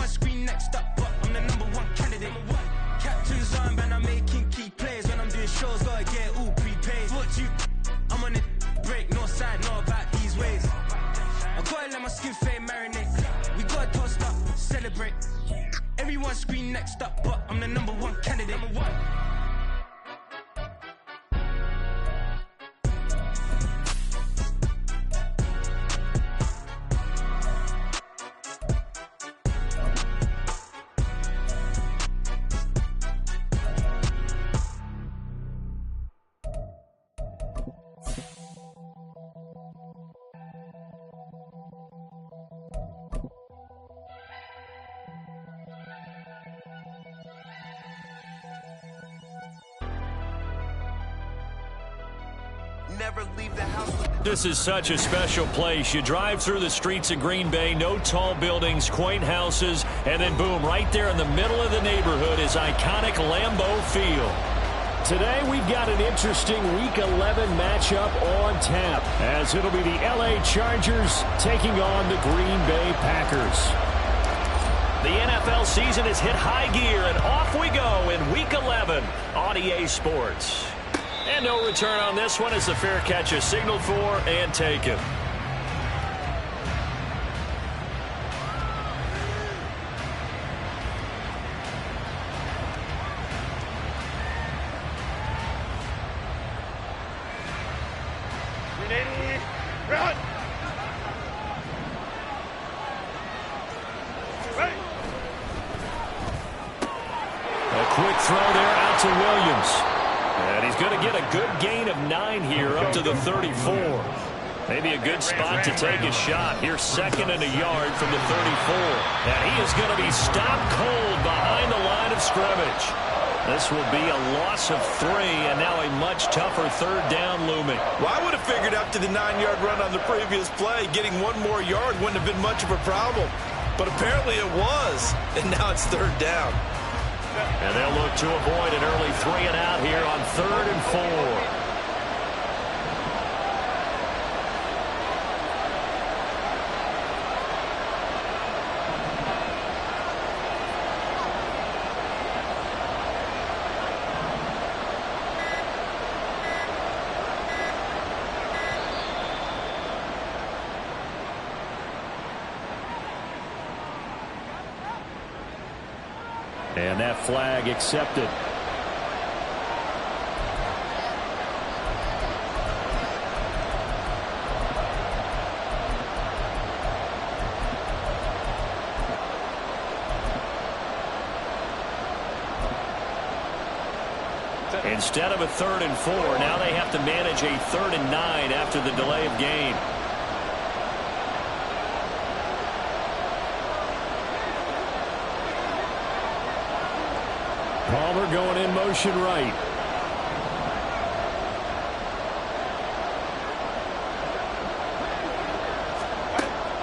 Everyone scream next up, but I'm the #1 candidate. Captain's armband, I'm making key plays. When I'm doing shows, gotta get it all prepaid. What you, I'm on it, break, no side, know about these ways. I gotta let my skin fade marinate. We gotta toast up, celebrate. Everyone scream next up, but I'm the #1 candidate. Never leave the house. This is such a special place. You drive through the streets of Green Bay, no tall buildings, quaint houses, and then boom, right there in the middle of the neighborhood is iconic Lambeau Field. Today we've got an interesting Week 11 matchup on tap, as it'll be the LA Chargers taking on the Green Bay Packers. The NFL season has hit high gear, and off we go in Week 11 on EA Sports. And no return on this one as the fair catch is signaled for and taken. Run! A quick throw there out to Williams. And he's going to get a good gain of 9 here up to the 34. Maybe a good spot to take a shot. Here's 2nd and a yard from the 34. And he is going to be stopped cold behind the line of scrimmage. This will be a loss of 3, and now a much tougher 3rd down looming. Well, I would have figured after the 9-yard run on the previous play, getting 1 more yard wouldn't have been much of a problem. But apparently it was, and now it's 3rd down. And they'll look to avoid an early 3 and out here on 3rd and 4. And that flag accepted. Instead of a 3rd and 4, now they have to manage a 3rd and 9 after the delay of game. Palmer going in motion right.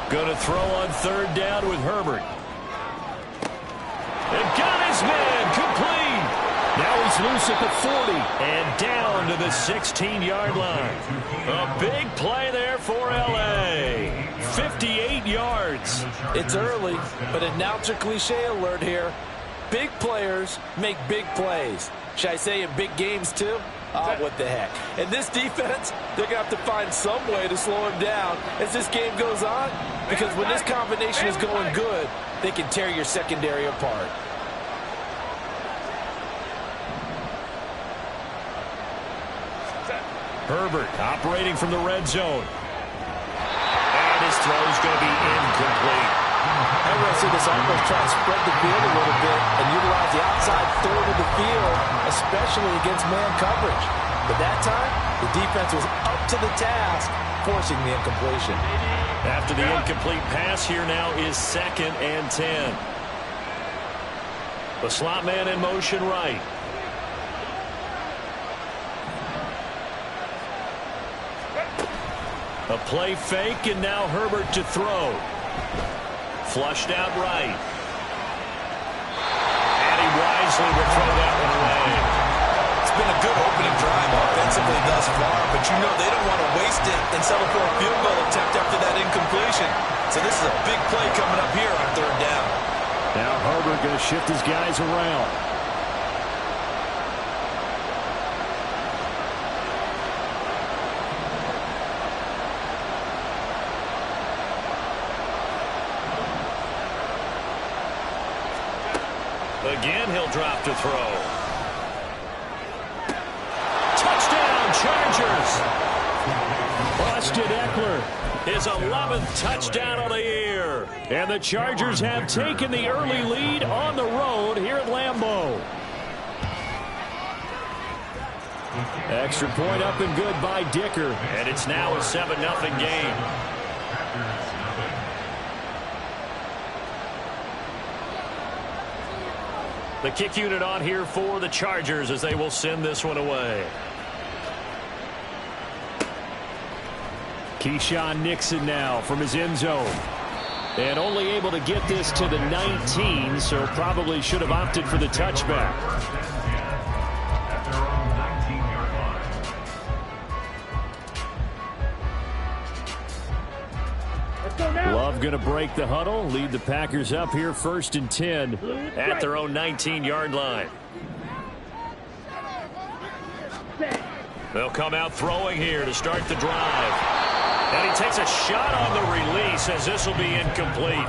Going to throw on 3rd down with Herbert. And got his man complete. Now he's loose at the 40 and down to the 16-yard line. A big play there for L.A. 58 yards. It's early, but announcer cliche alert here. Big players make big plays. Should I say in big games too? Oh, what the heck. And this defense, they're going to have to find some way to slow him down as this game goes on, because when this combination is going good, they can tear your secondary apart. Herbert operating from the red zone. And his throw is going to be incomplete. I want to see this offense try to spread the field a little bit and utilize the outside 3rd of the field, especially against man coverage. But that time, the defense was up to the task, forcing the incompletion. After the incomplete pass, here now is 2nd and 10. The slot man in motion right. A play fake, and now Herbert to throw. Flushed out right. And he wisely will throw that one away. It's been a good opening drive offensively thus far, but you know they don't want to waste it and settle for a field goal attempt after that incompletion. So this is a big play coming up here on 3rd down. Now Herbert going to shift his guys around. Again, he'll drop to throw. Touchdown, Chargers. Austin Eckler, his 11th touchdown of the year. And the Chargers have taken the early lead on the road here at Lambeau. Extra point up and good by Dicker. And it's now a 7-0 game. The kick unit on here for the Chargers as they will send this one away. Keyshawn Nixon now from his end zone. And only able to get this to the 19, so probably should have opted for the touchback. Love going to break the huddle, lead the Packers up here 1st and 10 at their own 19-yard line. They'll come out throwing here to start the drive. And he takes a shot on the release as this will be incomplete.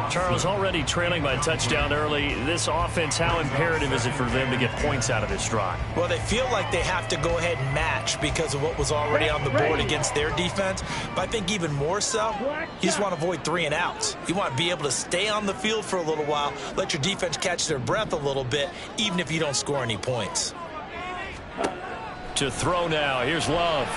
Charles, already trailing by a touchdown early. This offense, how imperative is it for them to get points out of this drive? Well, they feel like they have to go ahead and match because of what was already on the board against their defense. But I think even more so, you just want to avoid 3 and outs. You want to be able to stay on the field for a little while, let your defense catch their breath a little bit, even if you don't score any points. To throw now, here's Love.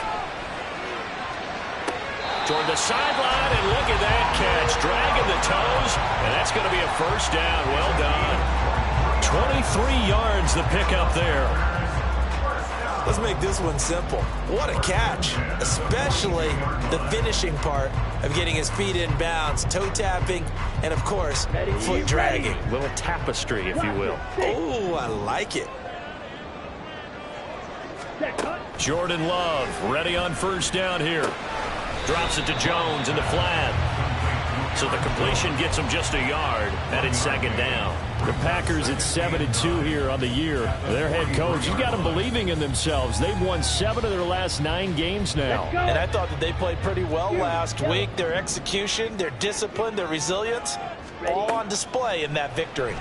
Toward the sideline, and look at that catch. Dragging the toes, and that's going to be a first down. Well done. 23 yards the pickup there. Let's make this one simple. What a catch, especially the finishing part of getting his feet in bounds, toe tapping, and, of course, foot dragging. A little tapestry, if you will. Oh, I like it. Jordan Love ready on first down here. Drops it to Jones in the flat. So the completion gets him just a yard, and it's 2nd down. The Packers at 7-2 here on the year. Their head coach, he's got them believing in themselves. They've won 7 of their last 9 games now. And I thought that they played pretty well last week. Their execution, their discipline, their resilience, all on display in that victory.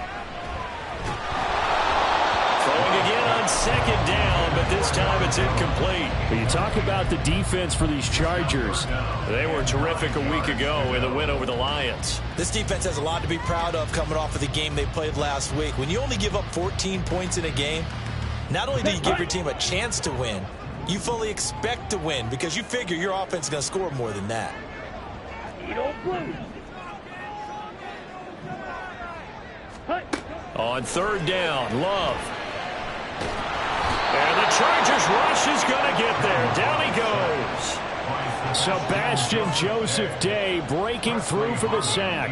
Throwing again on 2nd down, but this time it's incomplete. But you talk about the defense for these Chargers. They were terrific a week ago in the win over the Lions. This defense has a lot to be proud of coming off of the game they played last week. When you only give up 14 points in a game, not only do you give your team a chance to win, you fully expect to win because you figure your offense is going to score more than that. On 3rd down, Love. And the Chargers rush is going to get there. Down he goes. Sebastian Joseph Day breaking through for the sack.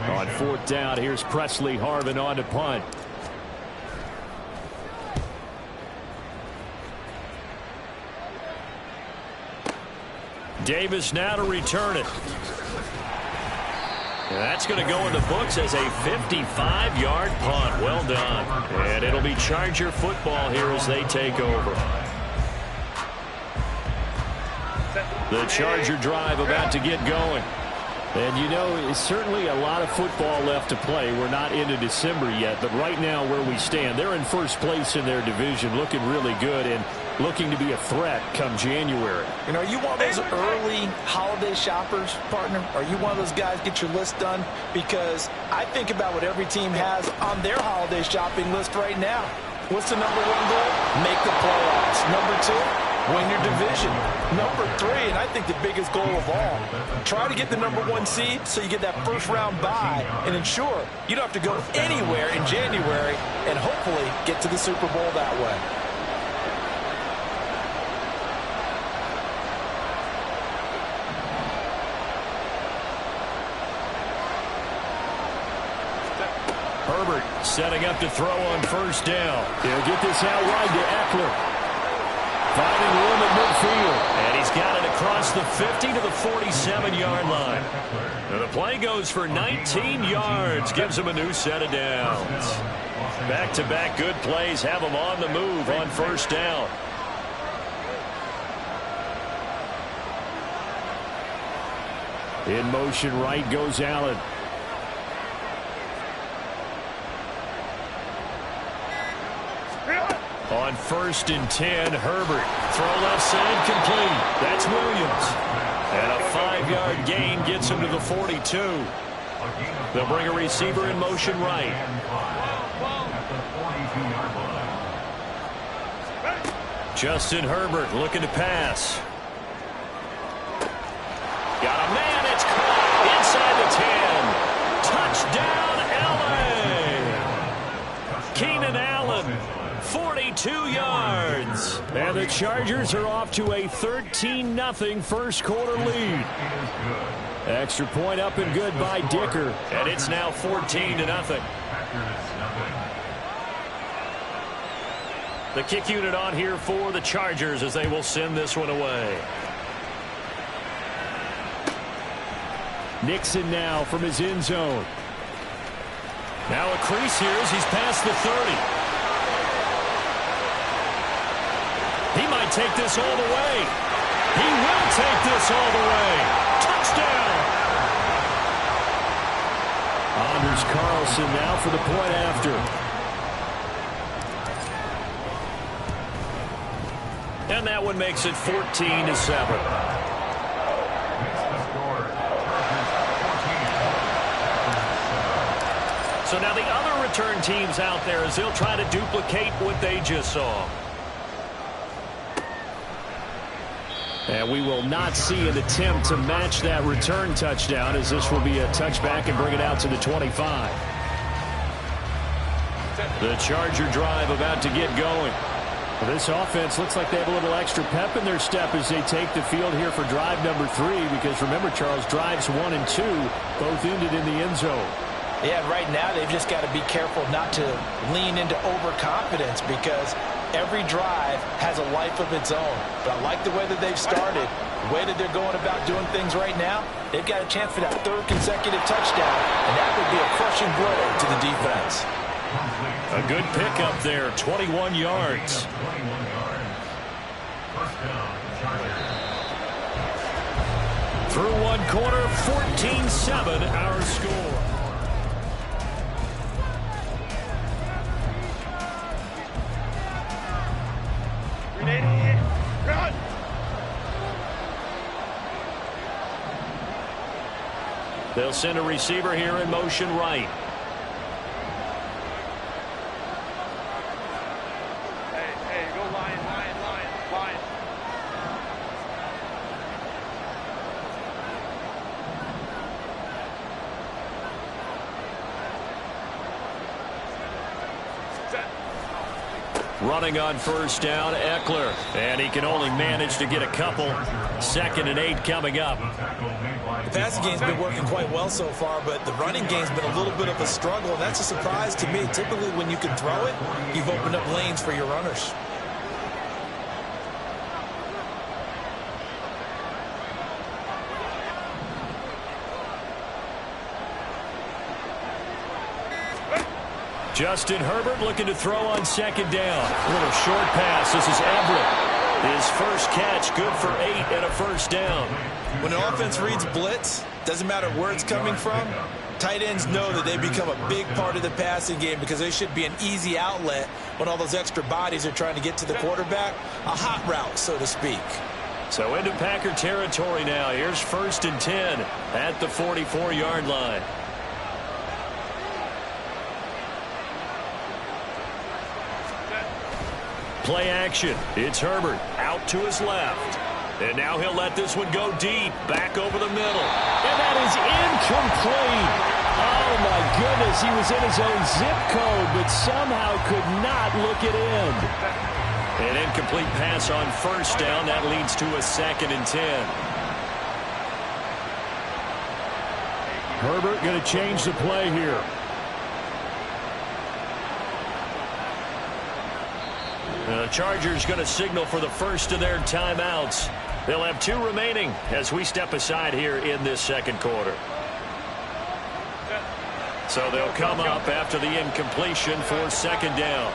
On 4th down, here's Presley Harvin on to punt. Davis now to return it. And that's going to go in the books as a 55-yard punt. Well done. And it'll be Charger football here as they take over. The Charger drive about to get going. And, you know, it's certainly a lot of football left to play. We're not into December yet, but right now where we stand, they're in first place in their division, looking really good and looking to be a threat come January. You know, are you one of those early holiday shoppers, partner? Are you one of those guys get your list done? Because I think about what every team has on their holiday shopping list right now. What's the #1 goal? Make the playoffs. #2, win your division. #3, and I think the biggest goal of all, try to get the #1 seed so you get that first-round bye and ensure you don't have to go anywhere in January and hopefully get to the Super Bowl that way. Herbert setting up to throw on first down. He'll get this out wide to Eckler. Finding room at midfield. And he's got it across the 50 to the 47-yard line. Now the Play goes for 19 yards, gives them a new set of downs. Back-to-back good plays have them on the move on first down. In motion right goes Allen. On 1st and 10, Herbert. Throw left side complete. That's Williams. And a 5-yard gain gets him to the 42. They'll bring a receiver in motion right. Justin Herbert looking to pass. Got a man. It's caught inside the 10. Touchdown, L.A. Keenan Allen. 42 yards. And the Chargers are off to a 13-0 first quarter lead. Extra point up and good by Dicker. And it's now 14-0. The kick unit on here for the Chargers as they will send this one away. Nixon now from his end zone. Now a crease here as he's past the 30. He might take this all the way. He will take this all the way. Touchdown! Anders Carlson now for the point after. And that one makes it 14-7. So now the other return teams out there as they'll try to duplicate what they just saw. And we will not see an attempt to match that return touchdown as this will be a touchback and bring it out to the 25. The Charger drive about to get going. Well, this offense looks like they have a little extra pep in their step as they take the field here for drive number 3 because remember, Charles, drives 1 and 2 both ended in the end zone. Yeah, right now they've just got to be careful not to lean into overconfidence because every drive has a life of its own. But I like the way that they've started, the way that they're going about doing things right now. They've got a chance for that 3rd consecutive touchdown, and that would be a crushing blow to the defense. A good pickup there, 21 yards. Through one quarter, 14-7 our score. They'll send a receiver here in motion right. Hey, go line. Set. Running on first down, Eckler. And he can only manage to get a couple. 2nd and 8 coming up. The passing game's been working quite well so far, but the running game's been a little bit of a struggle, and that's a surprise to me. Typically, when you can throw it, you've opened up lanes for your runners. Justin Herbert looking to throw on 2nd down. A little short pass. This is Everett. His first catch, good for 8 and a first down. When an offense reads blitz, doesn't matter where it's coming from, tight ends know that they become a big part of the passing game because they should be an easy outlet when all those extra bodies are trying to get to the quarterback. A hot route, so to speak. So into Packer territory now. Here's 1st and 10 at the 44-yard line. Play action. It's Herbert out to his left. And now he'll let this one go deep. Back over the middle. And that is incomplete. Oh, my goodness. He was in his own zip code, but somehow could not look it in. An incomplete pass on first down. That leads to a 2nd and 10. Herbert going to change the play here. The Chargers going to signal for the first of their timeouts. They'll have 2 remaining as we step aside here in this 2nd quarter. So they'll come up after the incompletion for second down.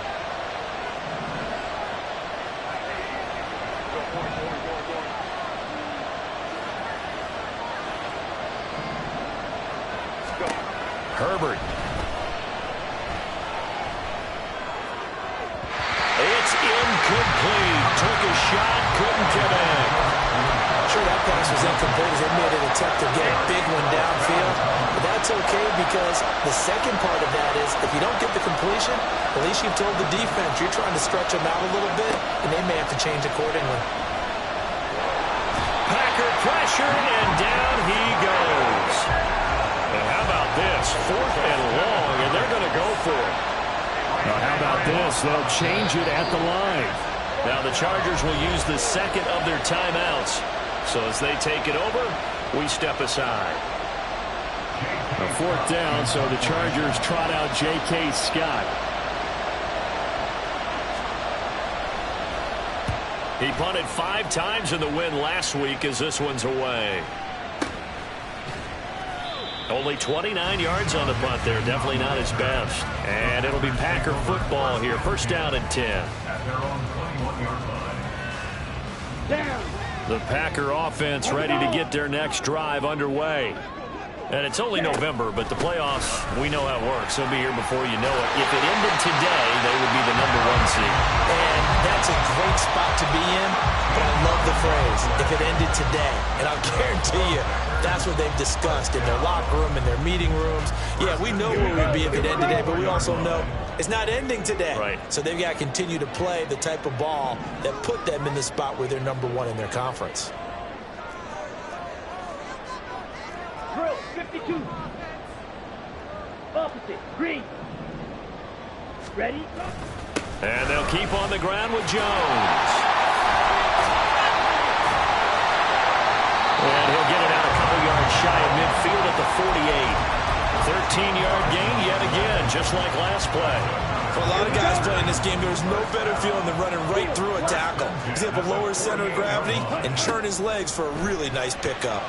Herbert. It's incomplete. Took a shot, couldn't connect. Sure, that pass was incomplete as they made an attempt to get a big one downfield. But that's okay because the second part of that is if you don't get the completion, at least you've told the defense you're trying to stretch them out a little bit, and they may have to change accordingly. Packer pressure, and down he goes. And how about this? 4th and long, and they're going to go for it. Now, how about this? They'll change it at the line. Now the Chargers will use the second of their timeouts. So as they take it over, we step aside. A 4th down, so the Chargers trot out J.K. Scott. He punted 5 times in the win last week as this one's away. Only 29 yards on the punt there. Definitely not his best. And it'll be Packer football here. First down and 10. The Packer offense ready to get their next drive underway. And it's only November, but the playoffs, we know how it works. They'll be here before you know it. If it ended today, they would be the #1 seed. And that's a great spot to be in, but I love the phrase, if it ended today. And I'll guarantee you, that's what they've discussed in their locker room, in their meeting rooms. Yeah, we know where we'd be if it ended today, but we also know it's not ending today. Right. So they've got to continue to play the type of ball that put them in the spot where they're #1 in their conference. Drill 52. Opposite. Green. Ready? And they'll keep on the ground with Jones. And he'll get it out a couple yards shy of midfield at the 48. 13-yard gain yet again, just like last play. For a lot of guys playing this game, there's no better feeling than running right through a tackle. He's able to lower his center of gravity and churn his legs for a really nice pickup.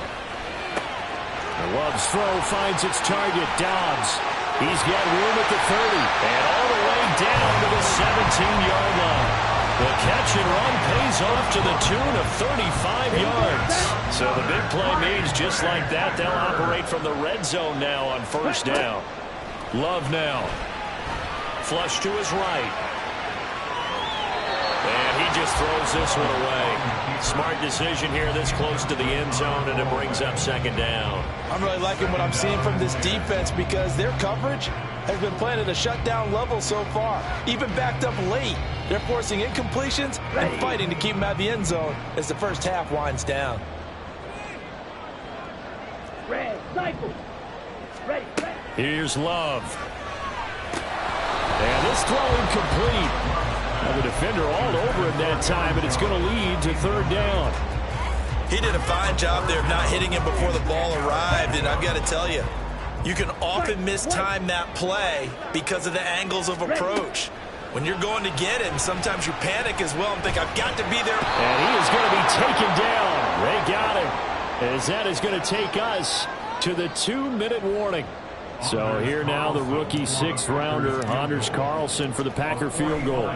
Love's throw finds its target, Dobbs. He's got room at the 30. And all the way down to the 17-yard line. The catch and run pays off to the tune of 35 yards. So the big play means just like that, they'll operate from the red zone now on first down. Love now. Flush to his right. And he just throws this one away. Smart decision here this close to the end zone, and it brings up second down. I'm really liking what I'm seeing from this defense because their coverage has been playing at a shutdown level so far. Even backed up late, they're forcing incompletions and fighting to keep them out of the end zone as the first half winds down. Red. Cycle. Ready. Here's Love. And this throw incomplete. Now the defender all over him that time, but it's going to lead to 3rd down. He did a fine job there of not hitting him before the ball arrived, and I've got to tell you, you can often mistime that play because of the angles of approach. When you're going to get him, sometimes you panic as well and think, I've got to be there. And he is going to be taken down. They got him. As that is going to take us to the 2-minute warning. So here now the rookie 6th-rounder, Anders Carlson, for the Packer field goal.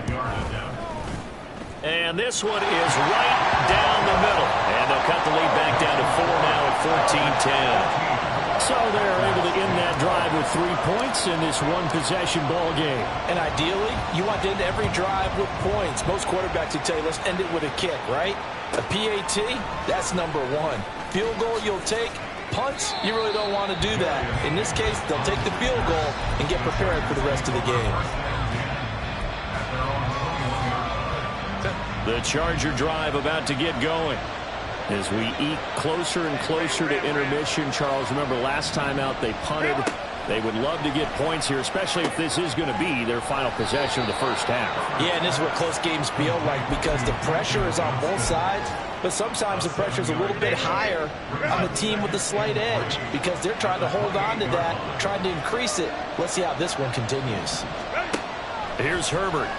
And this one is right down the middle. And they'll cut the lead back down to 4 now at 14-10. So they're able to end that drive with 3 points in this one-possession ball game. And ideally, you want to end every drive with points. Most quarterbacks would tell you, let's end it with a kick, right? A PAT, that's #1. Field goal you'll take. Punts, you really don't want to do that. In this case, they'll take the field goal and get prepared for the rest of the game. The Charger drive about to get going. As we eke closer and closer to intermission, Charles, remember last time out they punted. They would love to get points here, especially if this is going to be their final possession of the first half. Yeah, and this is what close games feel like because the pressure is on both sides, but sometimes the pressure is a little bit higher on the team with the slight edge because they're trying to hold on to that, trying to increase it. Let's see how this one continues. Here's Herbert.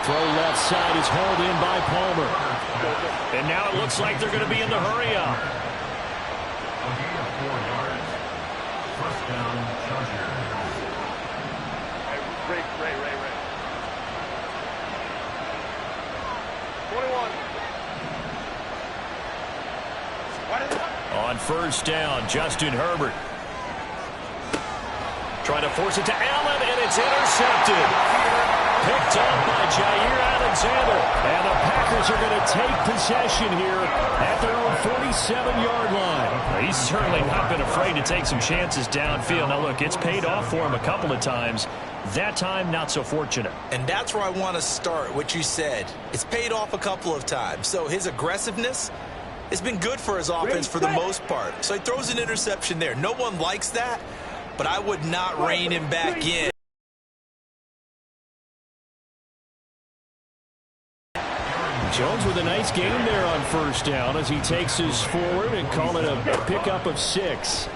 Throw left side is hauled in by Palmer. And now it looks like they're going to be in the hurry-up. Ray. 21. On first down, Justin Herbert. Trying to force it to Allen, and it's intercepted. Picked up by Jair Alexander. And the Packers are going to take possession here at their own 47-yard line. He's certainly not been afraid to take some chances downfield. Now, look, it's paid off for him a couple of times. That time, not so fortunate. And that's where I want to start, what you said. It's paid off a couple of times. So his aggressiveness has been good for his offense for the most part. So he throws an interception there. No one likes that, but I would not rein him back in. Jones with a nice gain there on first down as he takes us forward and call it a pickup of 6.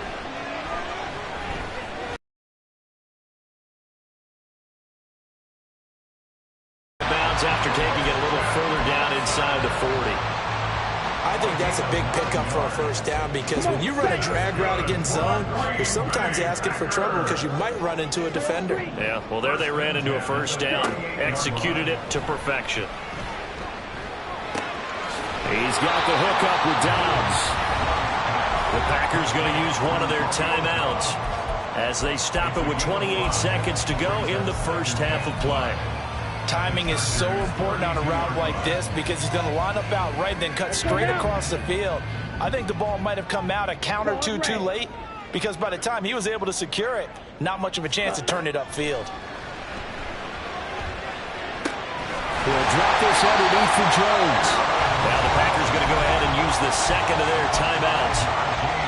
Bounds after taking it a little further down inside the 40. I think that's a big pickup for a first down because when you run a drag route against zone, you're sometimes asking for trouble because you might run into a defender. Yeah, well, there they ran into a first down. Executed it to perfection. He's got the hook up with Downs. The Packers going to use one of their timeouts as they stop it with 28 seconds to go in the first half of play. Timing is so important on a route like this because he's going to line up out right and then cut straight across the field. I think the ball might have come out a count or two too late because by the time he was able to secure it, not much of a chance to turn it upfield. We'll drop this underneath for Jones. Now the Packers going to go ahead and use the second of their timeouts.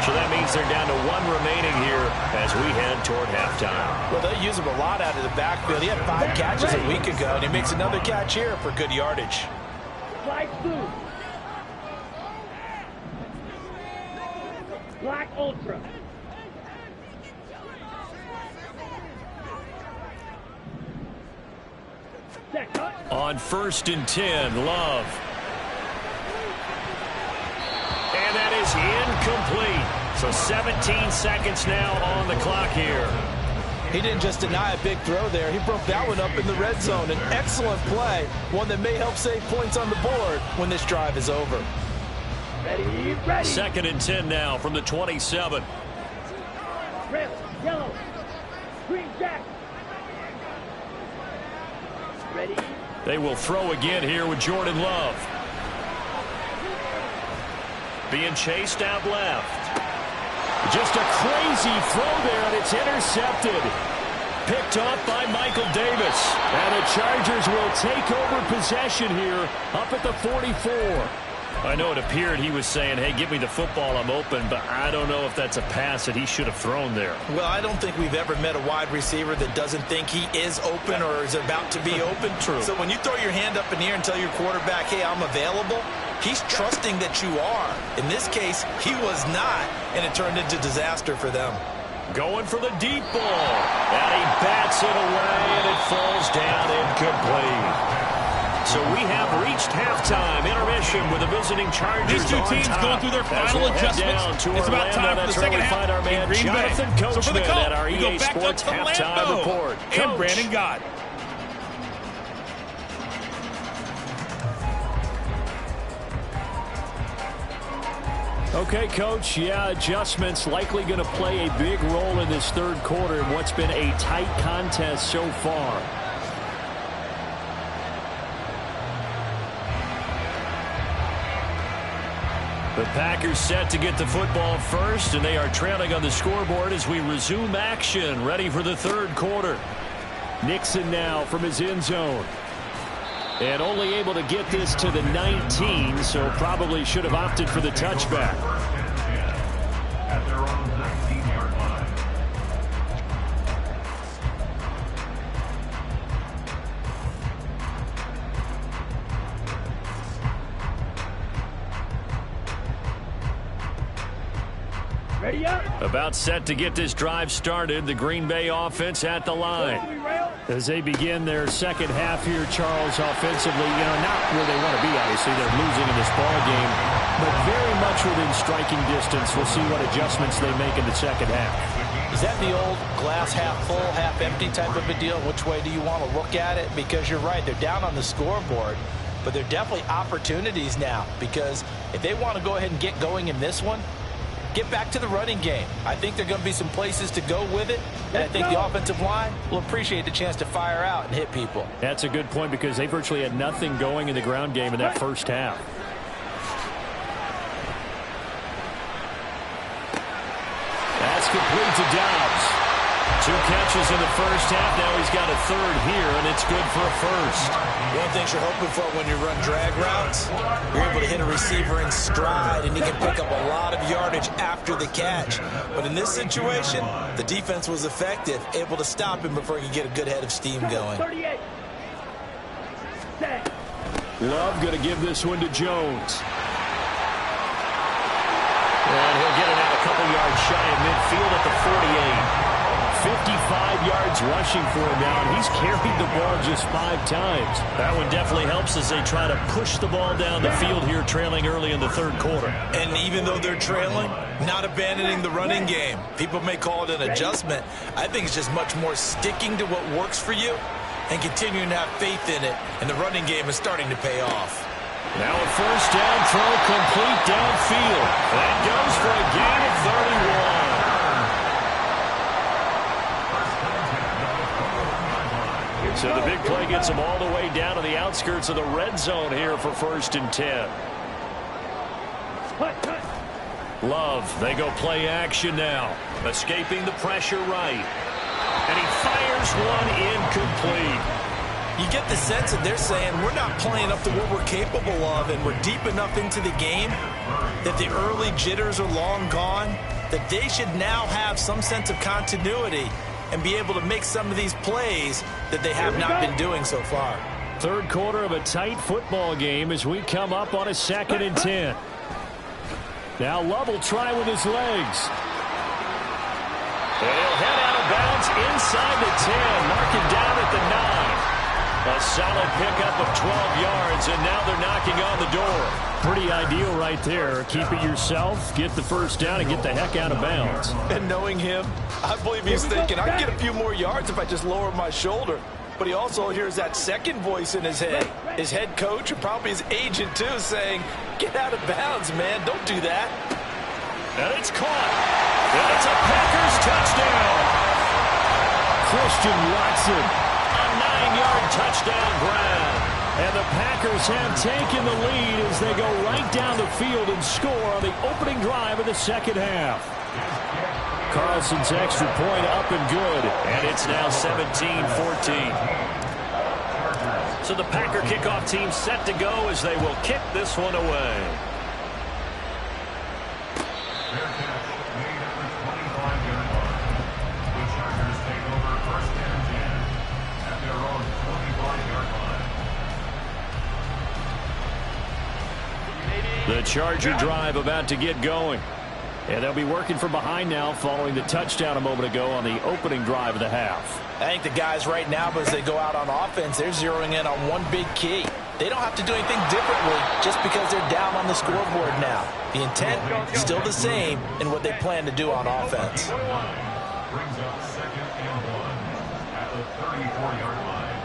So that means they're down to one remaining here as we head toward halftime. Well, they use him a lot out of the backfield. He had 5 catches a week ago, and he makes another catch here for good yardage. Flag blue. Black Ultra. On first and 10, Love. And that is incomplete. So 17 seconds now on the clock here. He didn't just deny a big throw there. He broke that one up in the red zone. An excellent play, one that may help save points on the board when this drive is over. Ready. Second and 10 now from the 27. Red, yellow, green jack. Ready. They will throw again here with Jordan Love. Being chased out left. Just a crazy throw there, and it's intercepted. Picked off by Michael Davis. And the Chargers will take over possession here up at the 44. I know it appeared he was saying, hey, give me the football, I'm open, but I don't know if that's a pass that he should have thrown there. Well, I don't think we've ever met a wide receiver that doesn't think he is open or is about to be open. True. So when you throw your hand up in the air and tell your quarterback, hey, I'm available, he's trusting that you are. In this case, he was not, and it turned into disaster for them. Going for the deep ball. And he bats it away, and it falls down incomplete. So we have reached halftime. Intermission with the visiting Chargers. These two teams going through their final adjustments. It's about time for the second half our man in Green Jonathan Bay. Coachman So for the call, at our we go EA back up Sports to halftime Lambeau report. and Coach. Brandon Gott. Okay, Coach, yeah, adjustments likely going to play a big role in this third quarter in what's been a tight contest so far. The Packers set to get the football first, and they are trailing on the scoreboard as we resume action, ready for the third quarter. Nixon now from his end zone. And only able to get this to the 19, so probably should have opted for the touchback. At their own 19-yard line. Ready up. About set to get this drive started. The Green Bay offense at the line. As they begin their second half here, Charles, offensively, not where they want to be, obviously. They're losing in this ball game. but very much within striking distance. We'll see what adjustments they make in the second half. Is that the old glass half full, half empty type of a deal? Which way do you want to look at it? Because you're right, they're down on the scoreboard, but they're definitely opportunities now, because if they want to go ahead and get going in this one, get back to the running game. I think there are going to be some places to go with it, and I think the offensive line will appreciate the chance to fire out and hit people. That's a good point, because they virtually had nothing going in the ground game in that first half. That's complete to Dobbs. 2 catches in the first half. Now he's got a third here, and it's good for a first. One of the things you're hoping for when you run drag routes, you're able to hit a receiver in stride, and he can pick up a lot of yardage after the catch. But in this situation, the defense was effective, able to stop him before he could get a good head of steam going. 38. Love going to give this one to Jones. And he'll get it out a couple yards shy of midfield at the 48. 55 yards rushing for him now, and he's carried the ball just 5 times. That one definitely helps as they try to push the ball down the field here, trailing early in the third quarter. And even though they're trailing, not abandoning the running game. People may call it an adjustment. I think it's just much more sticking to what works for you and continuing to have faith in it, and the running game is starting to pay off. Now a first down throw complete downfield. That goes for a gain of 31. So the big play gets them all the way down to the outskirts of the red zone here for 1st and 10. Love, they go play action now. Escaping the pressure right. And he fires one incomplete. You get the sense that they're saying we're not playing up to what we're capable of, and we're deep enough into the game that the early jitters are long gone, that they should now have some sense of continuity and be able to make some of these plays that they have not been doing so far. Third quarter of a tight football game as we come up on a 2nd and 10. Now Love will try with his legs. He'll head out of bounds inside the 10. Mark it down at the 9. A solid pickup of 12 yards, and now they're knocking on the door. Pretty ideal right there. Keep it yourself, get the first down, and get the heck out of bounds. And knowing him, I believe he's thinking, I can get a few more yards if I just lower my shoulder. But he also hears that second voice in his head. His head coach, and probably his agent too, saying, get out of bounds, man. Don't do that. And it's caught. And it's a Packers touchdown. Christian Watson. A 9-yard touchdown grab. And the Packers have taken the lead as they go right down the field and score on the opening drive of the second half. Carlson's extra point up and good. And it's now 17-14. So the Packer kickoff team set to go as they will kick this one away. The Charger drive about to get going. And they'll be working from behind now following the touchdown a moment ago on the opening drive of the half. I think the guys right now, as they go out on offense, they're zeroing in on one big key. They don't have to do anything differently just because they're down on the scoreboard now. The intent is still the same in what they plan to do on offense. Brings up 2nd and 1 at the 34-yard line.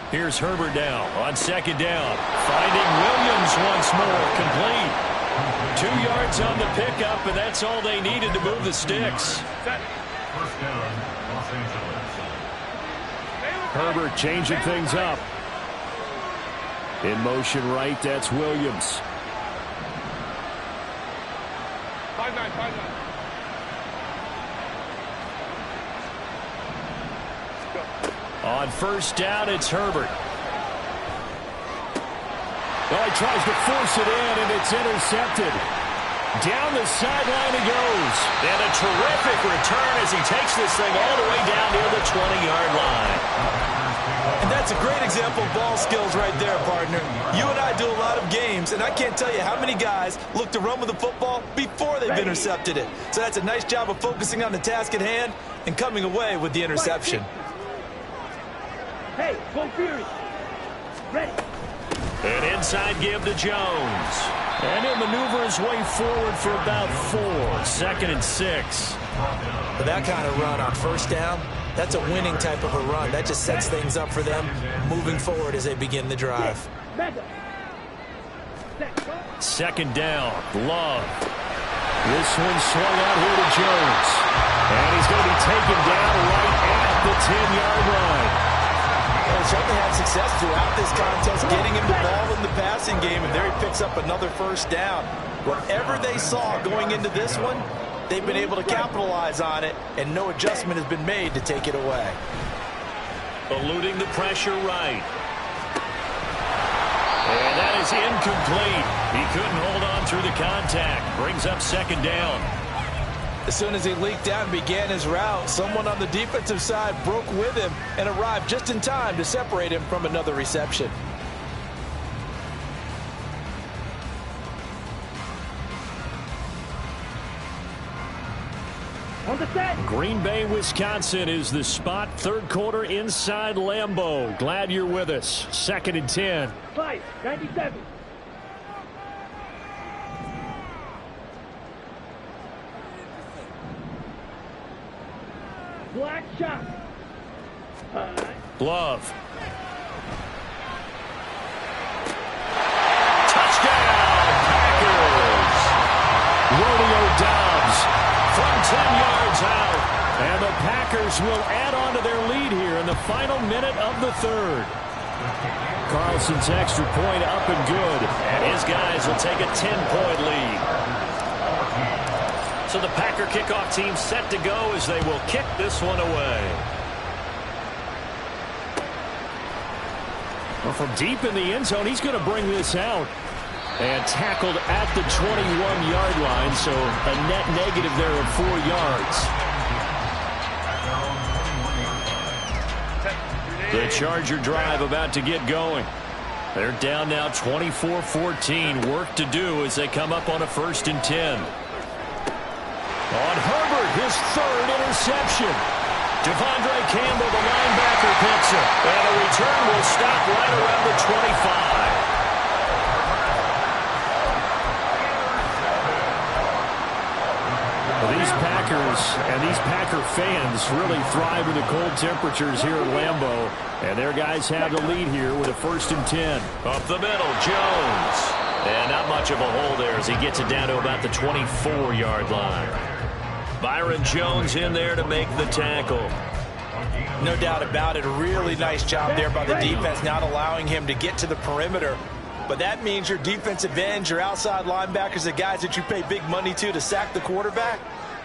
Here's Herbert now on 2nd down. Finding Williams once more, complete. 2 yards on the pickup, and that's all they needed to move the sticks. First down, Los Angeles. Herbert changing things up. In motion right, that's Williams. 5-9, 5-9. On first down, it's Herbert. Well, he tries to force it in, and it's intercepted. Down the sideline he goes. And a terrific return as he takes this thing all the way down near the 20-yard line. And that's a great example of ball skills right there, partner. You and I do a lot of games, and I can't tell you how many guys look to run with the football before they've intercepted it. So that's a nice job of focusing on the task at hand and coming away with the interception. Hey, go Fury. Ready. An inside give to Jones. And he'll maneuver his way forward for about 4. 2nd and 6. For that kind of run on first down, that's a winning type of a run. That just sets things up for them moving forward as they begin the drive. 2nd down. Love. This one swung out here to Jones. And he's going to be taken down right at the 10-yard line. Well, he certainly had success throughout this contest getting him the ball in the passing game, and there he picks up another first down. Whatever they saw going into this one, they've been able to capitalize on it, and no adjustment has been made to take it away. Eluding the pressure right. And that is incomplete. He couldn't hold on through the contact. Brings up 2nd down. As soon as he leaked out and began his route, someone on the defensive side broke with him and arrived just in time to separate him from another reception. On the set. Green Bay, Wisconsin is the spot. 3rd quarter inside Lambeau. Glad you're with us. 2nd and 10. 5-97. Black shot. Glove. Touchdown, Packers. Rodeo Dobbs from 10 yards out. And the Packers will add on to their lead here in the final minute of the 3rd. Carlson's extra point up and good. And his guys will take a 10-point lead. So the Packer kickoff team set to go as they will kick this one away. Well, from deep in the end zone, he's going to bring this out. And tackled at the 21-yard line, so a net negative there of 4 yards. The Charger drive about to get going. They're down now 24-14. Work to do as they come up on a 1st and 10. On Herbert, his 3rd interception. Devondre Campbell, the linebacker, picks it. And a return will stop right around the 25. Well, these Packers and these Packer fans really thrive in the cold temperatures here at Lambeau. And their guys have the lead here with a 1st and 10. Up the middle, Jones. And not much of a hole there as he gets it down to about the 24-yard line. Byron Jones in there to make the tackle. No doubt about it. A really nice job there by the defense, not allowing him to get to the perimeter. But that means your defensive ends, your outside linebackers, the guys that you pay big money to sack the quarterback,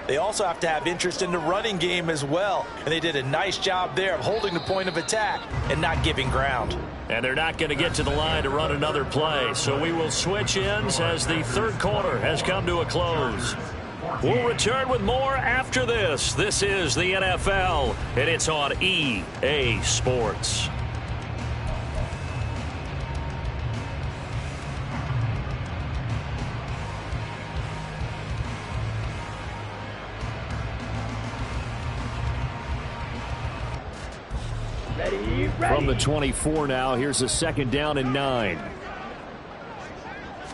they also have to have interest in the running game as well. And they did a nice job there of holding the point of attack and not giving ground. And they're not going to get to the line to run another play. So we will switch ends as the 3rd quarter has come to a close. We'll return with more after this. This is the NFL, and it's on EA Sports. Ready. From the 24 now, here's a 2nd down and 9.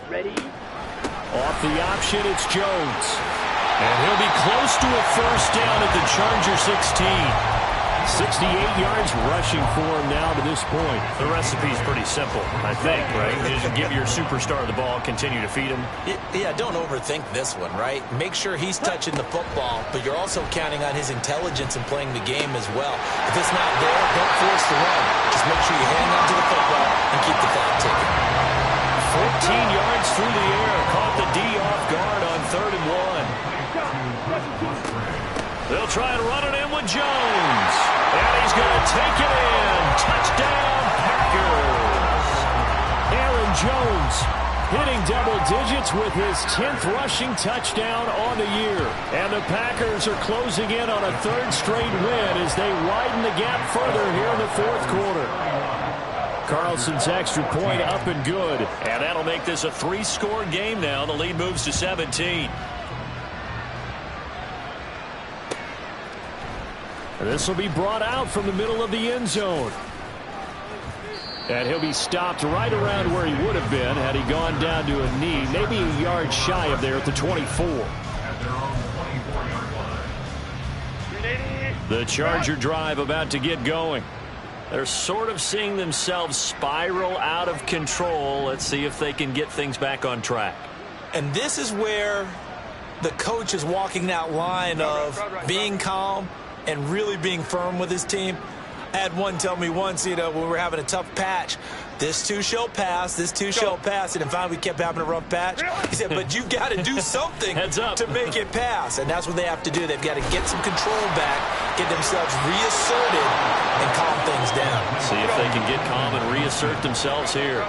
Ready. Off the option, it's Jones. And he'll be close to a 1st down at the Charger 16. 68 yards rushing for him now to this point. The recipe's pretty simple, I think, right? Just give your superstar the ball, continue to feed him. Yeah, don't overthink this one, right? Make sure he's touching the football, but you're also counting on his intelligence in playing the game as well. If it's not there, don't force the run. Just make sure you hang on to the football and keep the clock ticking. 14 yards through the air. Caught the D off guard on 3rd and 1. They'll try and run it in with Jones. And he's going to take it in. Touchdown, Packers. Aaron Jones hitting double digits with his 10th rushing touchdown on the year. And the Packers are closing in on a 3rd straight win as they widen the gap further here in the 4th quarter. Carlson's extra point up and good. And that'll make this a 3-score game now. The lead moves to 17. And this will be brought out from the middle of the end zone. And he'll be stopped right around where he would have been had he gone down to a knee, maybe a yard shy of there at the 24. At their own 24-yard line. The Charger drive about to get going. They're sort of seeing themselves spiral out of control. Let's see if they can get things back on track. And this is where the coach is walking that line of being calm and really being firm with his team. I had one tell me once, when we were having a tough patch, this too shall pass, this too shall pass. And finally we kept having a rough patch. He said, but you've got to do something to make it pass. And that's what they have to do. They've got to get some control back, get themselves reasserted, and calm things down. See if they can get calm and reassert themselves here.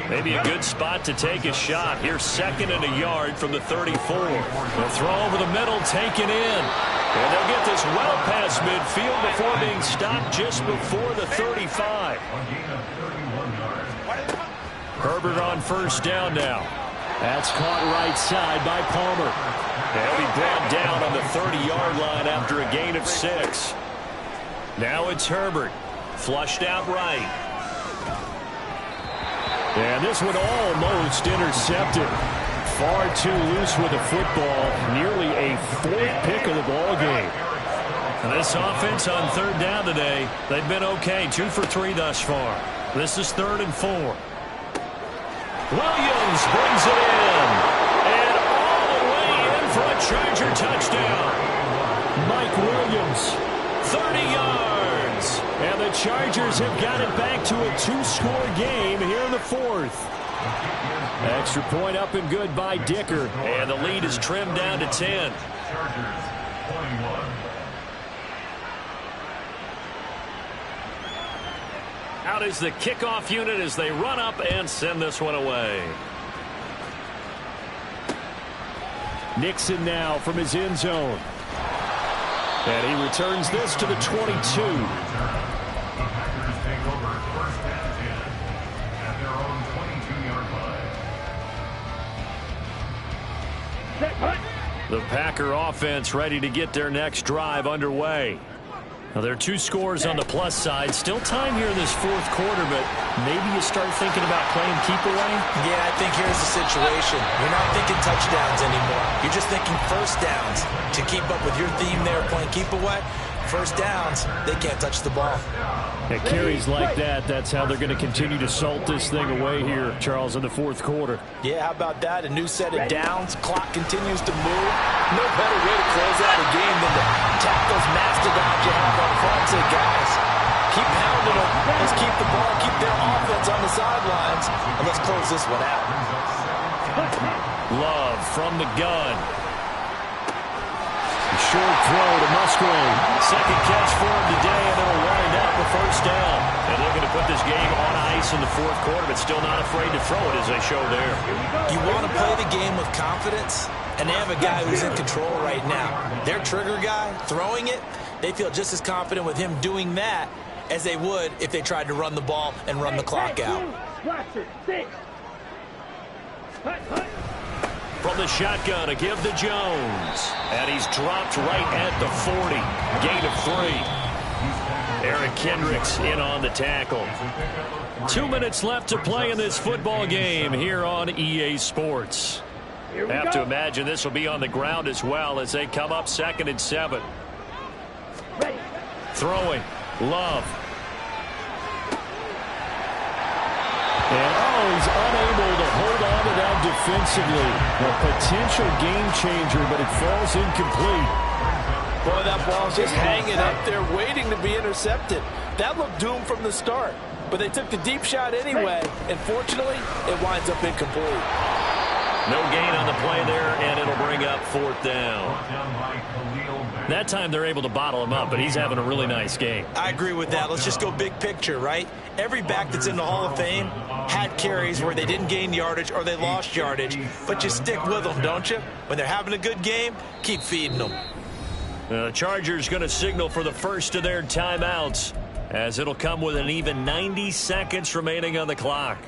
Maybe a good spot to take a shot. Here's 2nd and a yard from the 34. They'll throw over the middle, taken in. And they'll get this well past midfield before being stopped just before the 35. Herbert on first down now. That's caught right side by Palmer. They'll be brought down on the 30-yard line after a gain of 6. Now it's Herbert. Flushed out right. And this one almost intercepted. Far too loose with the football. Nearly a 4th pick of the ball game. This offense on 3rd down today, they've been okay. 2 for 3 thus far. This is 3rd and 4. Williams brings it in. And all the way in for a Charger touchdown. Mike Williams. 30 yards. And the Chargers have got it back to a 2-score game here in the 4th. Extra point up and good by Dicker. And the lead is trimmed down to 10. Chargers 21. Out is the kickoff unit as they run up and send this one away. Nixon now from his end zone. And he returns this to the 22. The Packers take over 1st and 10 at their own 22-yard line. The Packer offense ready to get their next drive underway. Now, there are 2 scores on the plus side. Still time here in this 4th quarter, but maybe you start thinking about playing keep away? Yeah, I think here's the situation. You're not thinking touchdowns anymore. You're just thinking first downs. To keep up with your theme there, playing keep away, first downs, they can't touch the ball. At carries like that, that's how they're going to continue to salt this thing away here, Charles, in the 4th quarter. Yeah, how about that? A new set of downs. Clock continues to move. No better way to close out a game than to tap those mastodons you have up front and say, guys, keep pounding them. Let's keep the ball, keep their offense on the sidelines, and let's close this one out. Love from the gun. Short throw to Musgrave. 2nd catch for him today, and it'll wind up the 1st down. And looking to put this game on ice in the 4th quarter, but still not afraid to throw it as they show there. You want to play the game with confidence, and they have a guy who's in control right now. Their trigger guy, throwing it, they feel just as confident with him doing that as they would if they tried to run the ball and run the clock out. From the shotgun, a give to Jones. And he's dropped right at the 40. Gain of 3. Eric Kendricks in on the tackle. 2 minutes left to play in this football game here on EA Sports. Have to imagine this will be on the ground as well as they come up 2nd and 7. Throwing. Love. And he's unable to hold on to that defensively. A potential game changer, but it falls incomplete. Boy, that ball's just hanging up there waiting to be intercepted. That looked doomed from the start, but they took the deep shot anyway, and fortunately, it winds up incomplete. No gain on the play there, and it'll bring up 4th down. That time they're able to bottle him up, but he's having a really nice game. I agree with that. Let's just go big picture, right? Every back that's in the Hall of Fame had carries where they didn't gain yardage or they lost yardage, but you stick with them, don't you? When they're having a good game, keep feeding them. The Chargers going to signal for the first of their timeouts, as it'll come with an even 90 seconds remaining on the clock.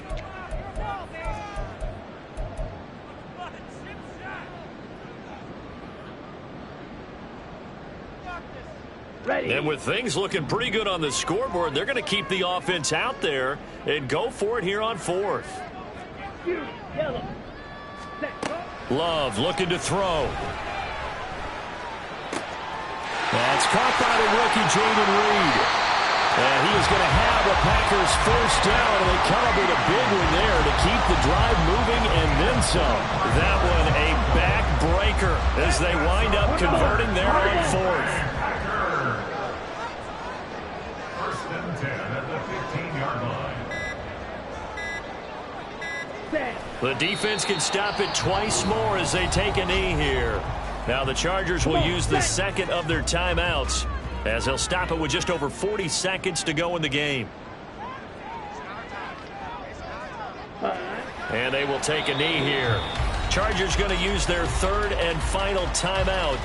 Ready. And with things looking pretty good on the scoreboard, they're going to keep the offense out there and go for it here on fourth. Yellow. Set. Love looking to throw. That's caught by the rookie, Jaden Reed. And he is going to have the Packers first down, and they come up with a big one there to keep the drive moving and then some. That one a backbreaker as they wind up converting there on fourth. First and 10 at the 15-yard line. The defense can stop it twice more as they take a knee here. Now the Chargers will use the second of their timeouts as they'll stop it with just over 40 seconds to go in the game. And they will take a knee here. Chargers going to use their third and final timeout.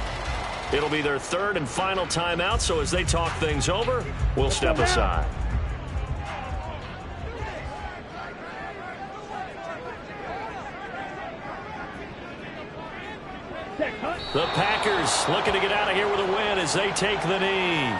It'll be their third and final timeout, so as they talk things over, we'll step aside. The Packers looking to get out of here with a win as they take the knee.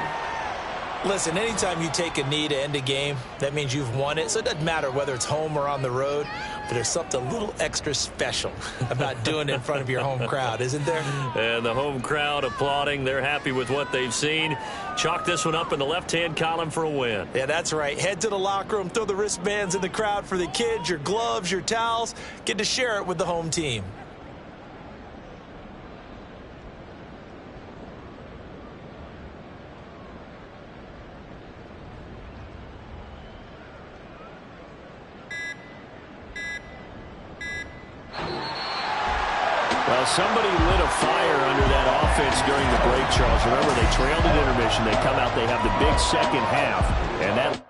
Listen, anytime you take a knee to end a game, that means you've won it. So it doesn't matter whether it's home or on the road, but there's something a little extra special about doing it in front of your home crowd, isn't there? And the home crowd applauding. They're happy with what they've seen. Chalk this one up in the left-hand column for a win. Yeah, that's right. Head to the locker room, throw the wristbands in the crowd for the kids, your gloves, your towels. Get to share it with the home team. Well, somebody lit a fire under that offense during the break, Charles. Remember, they trailed at intermission. They come out, they have the big second half, and that